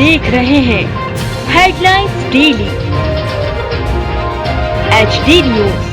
देख रहे हैं हेडलाइंस डेली HD न्यूज।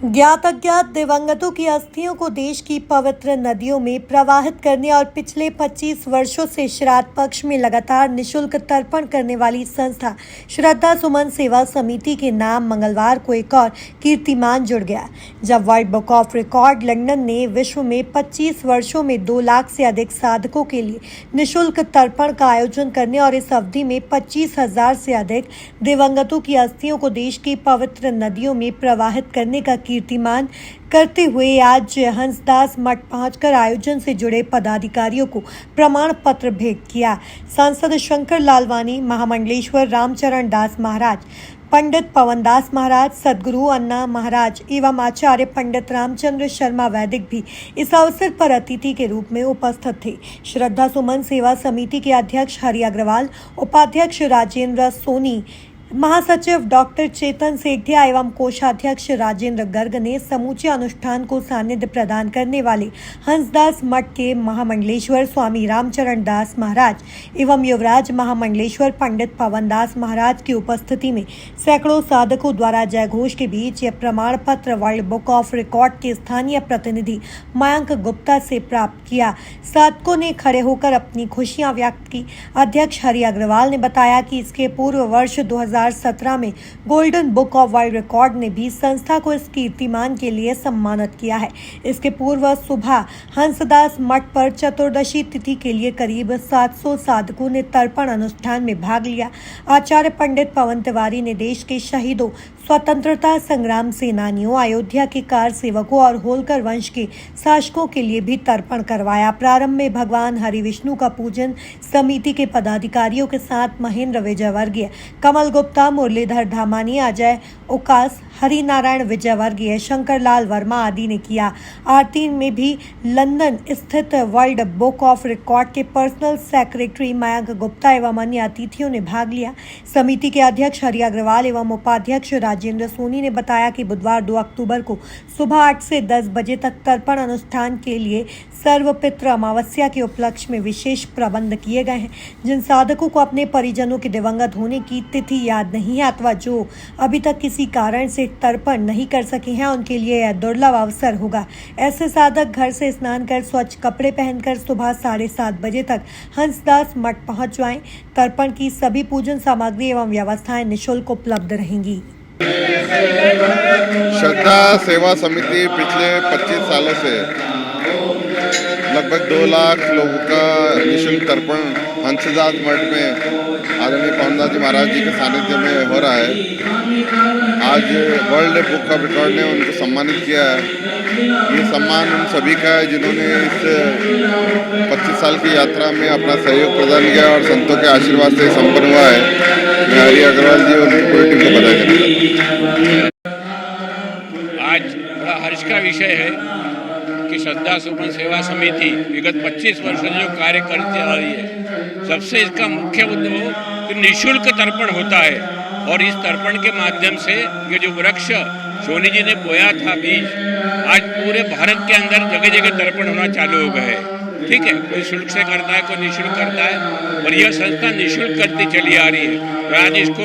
ज्ञात अज्ञात दिवंगतों की अस्थियों को देश की पवित्र नदियों में प्रवाहित करने और पिछले 25 वर्षों से श्राद्ध पक्ष में लगातार निशुल्क तर्पण करने वाली संस्था श्रद्धा सुमन सेवा समिति के नाम मंगलवार को एक और कीर्तिमान जुड़ गया, जब world book of record London ने विश्व में 25 वर्षों में 2 लाख से अधिक साधकों के लिए निशुल्क तर्पण का आयोजन करने और इस अवधि में 25,000 से अधिक दिवंगतों की अस्थियों को देश की पवित्र नदियों में प्रवाहित करने का कीर्तिमान करते हुए आज हंसदास मठ पहुंचकर आयोजन से जुड़े पदाधिकारियों को प्रमाण पत्र भेंट किया। सांसद शंकर लालवानी, महामंडलेश्वर रामचरण दास महाराज, पंडित पवनदास महाराज, सदगुरु अन्ना महाराज एवं आचार्य पंडित रामचंद्र शर्मा वैदिक भी इस अवसर पर अतिथि के रूप में उपस्थित थे। श्रद्धा सुमन सेवा समिति के अध्यक्ष हरि अग्रवाल, उपाध्यक्ष राजेंद्र सोनी, महासचिव डॉक्टर चेतन सेठिया एवं कोषाध्यक्ष राजेंद्र गर्ग ने समूचे अनुष्ठान को सानिध्य प्रदान करने वाले हंसदास मठ के महामंडलेश्वर स्वामी रामचरण दास महाराज एवं युवराज महामंडलेश्वर पंडित पवनदास महाराज की उपस्थिति में सैकड़ों साधकों द्वारा जयघोष के बीच यह प्रमाण पत्र वर्ल्ड बुक ऑफ रिकॉर्ड के स्थानीय प्रतिनिधि मयंक गुप्ता से प्राप्त किया। साधकों ने खड़े होकर अपनी खुशियां व्यक्त की। अध्यक्ष हरि अग्रवाल ने बताया कि इसके पूर्व वर्ष 2017 में golden book of world record ने भी संस्था को इस कीर्तिमान के लिए सम्मानित किया है। इसके पूर्व सुबह हंसदास मठ पर चतुर्दशी तिथि के लिए करीब 700 साधकों ने तर्पण अनुष्ठान में भाग लिया। आचार्य पंडित पवन तिवारी ने देश के शहीदों, स्वतंत्रता संग्राम सेनानियों, अयोध्या के कार सेवकों और होलकर वंश के शासकों के लिए भी तर्पण करवाया। प्रारंभ में भगवान हरि विष्णु का पूजन समिति के पदाधिकारियों के साथ महेंद्र विजयवर्गीय, कमल गुप्ता, मुरलीधर धामानी, अजय उकास, हरि नारायण विजयवर्गीय, शंकर लाल वर्मा आदि ने किया। आरती में भी लंदन स्थित वर्ल्ड बुक ऑफ रिकॉर्ड के पर्सनल सेक्रेटरी मयंक गुप्ता एवं अन्य अतिथियों ने भाग लिया। समिति के अध्यक्ष हरि अग्रवाल एवं उपाध्यक्ष राजेंद्र सोनी ने बताया कि बुधवार 2 अक्टूबर को सुबह 8 से 10 बजे तक तर्पण अनुष्ठान के लिए सर्वपितृ अमावस्या के उपलक्ष्य में विशेष प्रबंध किए गए हैं। जिन साधकों को अपने परिजनों के दिवंगत होने की तिथि याद नहीं है अथवा जो अभी तक किसी कारण से तर्पण नहीं कर सके हैं, उनके लिए यह दुर्लभ अवसर होगा। ऐसे साधक घर से स्नान कर स्वच्छ कपड़े पहनकर सुबह 7:30 बजे तक हंसदास मठ पहुंच जाएं। तर्पण की सभी पूजन सामग्री एवं व्यवस्थाएं निःशुल्क उपलब्ध रहेंगी। श्रद्धा सेवा समिति पिछले 25 सालों से लगभग 2 लाख लोगों का निःशुल्क तर्पण हंसदास मठ में आदरणीय पवनदास जी महाराज जी के सानिध्य में हो रहा है। आज वर्ल्ड बुक ऑफ रिकॉर्ड ने उनको सम्मानित किया है। ये सम्मान उन सभी का है जिन्होंने इस 25 साल की यात्रा में अपना सहयोग प्रदान किया और संतों के आशीर्वाद से संपन्न हुआ है। मैं हरि अग्रवाल जी और उनकी पूरी टीम को बधाई देना चाहता हूँ। आज बड़ा हर्ष का विषय है कि श्रद्धा सुमन सेवा समिति विगत 25 वर्षों से जो कार्य करती आ रही है, सबसे इसका मुख्य उद्देश्य कि निःशुल्क तर्पण होता है और इस तर्पण के माध्यम से ये जो वृक्ष सोनी जी ने बोया था बीज, आज पूरे भारत के अंदर जगह जगह तर्पण होना चालू हो गए हैं। ठीक है, कोई शुल्क से करता है, कोई निःशुल्क करता है और यह संस्था निःशुल्क करती चली आ रही है। तो आज इसको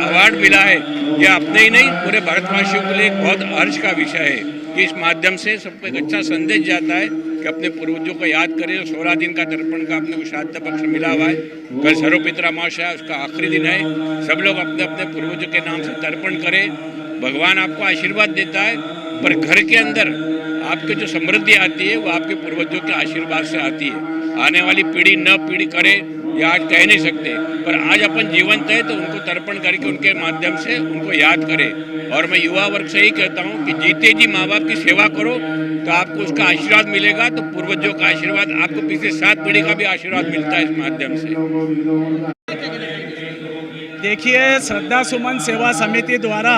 अवार्ड मिला है, यह अपने ही नहीं पूरे भारतवासियों के लिए एक बहुत हर्ष का विषय है कि इस माध्यम से सबको एक अच्छा संदेश जाता है कि अपने पूर्वजों को याद करें। 16 दिन का तर्पण का अपने को श्राद्ध पक्ष मिला हुआ है। कल सर्वपितृ अमावस्या उसका आखिरी दिन है। सब लोग अपने अपने पूर्वजों के नाम से तर्पण करें। भगवान आपको आशीर्वाद देता है, पर घर के अंदर आपकी जो समृद्धि आती है वो आपके पूर्वजों के आशीर्वाद से आती है। आने वाली पीढ़ी न पीढ़ी करे ये आज कह नहीं सकते, पर आज अपन जीवंत है तो उनको तर्पण करके उनके माध्यम से उनको याद करें। और मैं युवा वर्ग से ही कहता हूँ कि जीते जी माँ बाप की सेवा करो तो आपको उसका आशीर्वाद मिलेगा। तो पूर्वजों का आशीर्वाद आपको पिछले 7 पीढ़ी का भी आशीर्वाद मिलता है इस माध्यम से। देखिए, श्रद्धा सुमन सेवा समिति द्वारा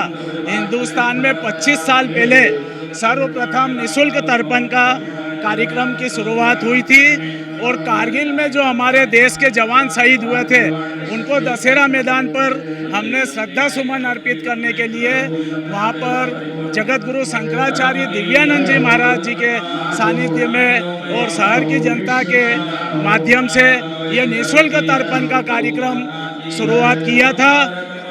हिंदुस्तान में 25 साल पहले सर्वप्रथम निःशुल्क तर्पण का कार्यक्रम की शुरुआत हुई थी और कारगिल में जो हमारे देश के जवान शहीद हुए थे उनको दशहरा मैदान पर हमने श्रद्धा सुमन अर्पित करने के लिए वहाँ पर जगत गुरु शंकराचार्य दिव्यानंद जी महाराज जी के सानिध्य में और शहर की जनता के माध्यम से ये निःशुल्क तर्पण का कार्यक्रम शुरुआत किया था।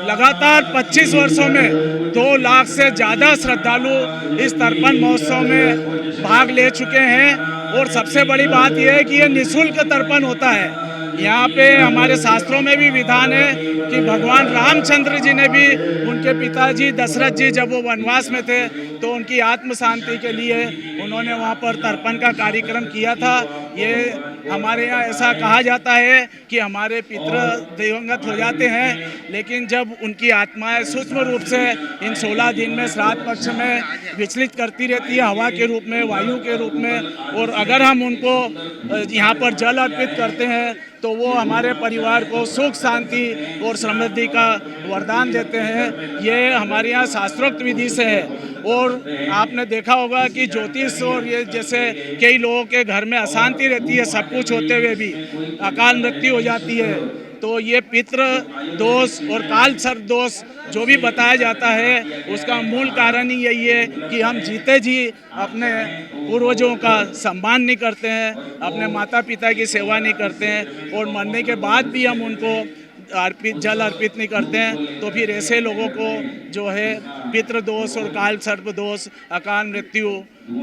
लगातार 25 वर्षों में 2 लाख से ज़्यादा श्रद्धालु इस तर्पण महोत्सव में भाग ले चुके हैं और सबसे बड़ी बात यह है कि ये निःशुल्क तर्पण होता है। यहाँ पे हमारे शास्त्रों में भी विधान है कि भगवान रामचंद्र जी ने भी उनके पिताजी दशरथ जी जब वो वनवास में थे तो उनकी आत्म शांति के लिए उन्होंने वहाँ पर तर्पण का कार्यक्रम किया था। ये हमारे यहाँ ऐसा कहा जाता है कि हमारे पितृ दिवंगत हो जाते हैं, लेकिन जब उनकी आत्माएं सूक्ष्म रूप से इन 16 दिन में श्राद्ध पक्ष में विचलित करती रहती है, हवा के रूप में, वायु के रूप में, और अगर हम उनको यहाँ पर जल अर्पित करते हैं तो वो हमारे परिवार को सुख शांति और समृद्धि का वरदान देते हैं। ये हमारे यहाँ शास्त्रोक्त विधि से है। और आपने देखा होगा कि ज्योतिष और ये जैसे कई लोगों के घर में अशांति रहती है, सब कुछ होते हुए भी अकाल मृत्यु हो जाती है, तो ये पितृ दोष और काल सर्प दोष जो भी बताया जाता है उसका मूल कारण ही यही है कि हम जीते जी अपने पूर्वजों का सम्मान नहीं करते हैं, अपने माता पिता की सेवा नहीं करते हैं और मरने के बाद भी हम उनको जल अर्पित नहीं करते हैं, तो फिर ऐसे लोगों को जो है पितृ दोष और काल सर्प दोष, अकाल मृत्यु,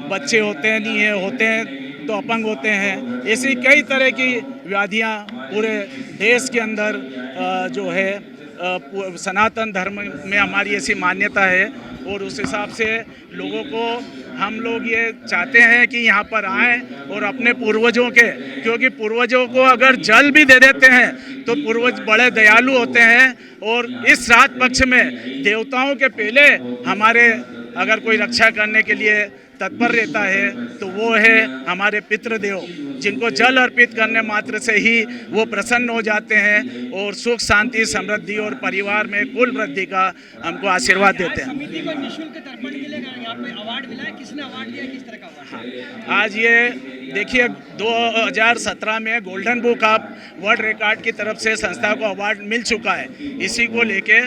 बच्चे होते हैं नहीं है, होते हैं तो अपंग होते हैं, ऐसी कई तरह की व्याधियां पूरे देश के अंदर जो है सनातन धर्म में हमारी ऐसी मान्यता है। और उस हिसाब से लोगों को हम लोग ये चाहते हैं कि यहाँ पर आएँ और अपने पूर्वजों के, क्योंकि पूर्वजों को अगर जल भी दे देते हैं तो पूर्वज बड़े दयालु होते हैं। और इस श्राद्ध पक्ष में देवताओं के पहले हमारे अगर कोई रक्षा करने के लिए तत्पर रहता है तो वो है हमारे पितृदेव, जिनको जल अर्पित करने मात्र से ही वो प्रसन्न हो जाते हैं और सुख शांति समृद्धि और परिवार में कुल वृद्धि का हमको आशीर्वाद देते हैं। समिति को निःशुल्क तर्पण के लिए यहाँ पे अवार्ड मिला है, किसने अवार्ड दिया, किस तरह का अवार्ड? आज ये देखिए 2017 में golden book of world record की तरफ से संस्था को अवार्ड मिल चुका है इसी को लेके,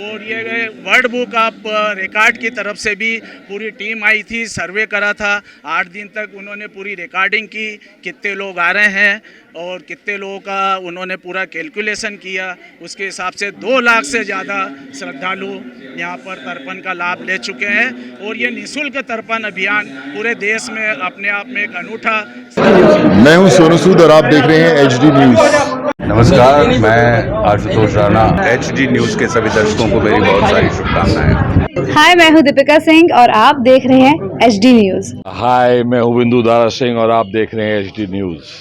और ये वर्ल्ड बुक ऑफ रिकॉर्ड की तरफ से भी पूरी टीम आई थी, सर्वे करा था, 8 दिन तक उन्होंने पूरी रिकॉर्डिंग की, कितने लोग आ रहे हैं और कितने लोगों का उन्होंने पूरा कैलकुलेशन किया, उसके हिसाब से 2 लाख से ज़्यादा श्रद्धालु यहाँ पर तर्पण का लाभ ले चुके हैं। और ये निःशुल्क तर्पण अभियान पूरे देश में अपने आप में एक अनूठा। मैं हूं सोनू सूद और आप देख रहे हैं HD न्यूज़। नमस्कार, मैं आशुतोष राणा। HD न्यूज़ के सभी दर्शकों को मेरी बहुत सारी शुभकामनाएं। हाय, मैं हूं दीपिका सिंह और आप देख रहे हैं HD न्यूज़। हाय, मैं हूं बिंदु दारा सिंह और आप देख रहे हैं HD न्यूज़।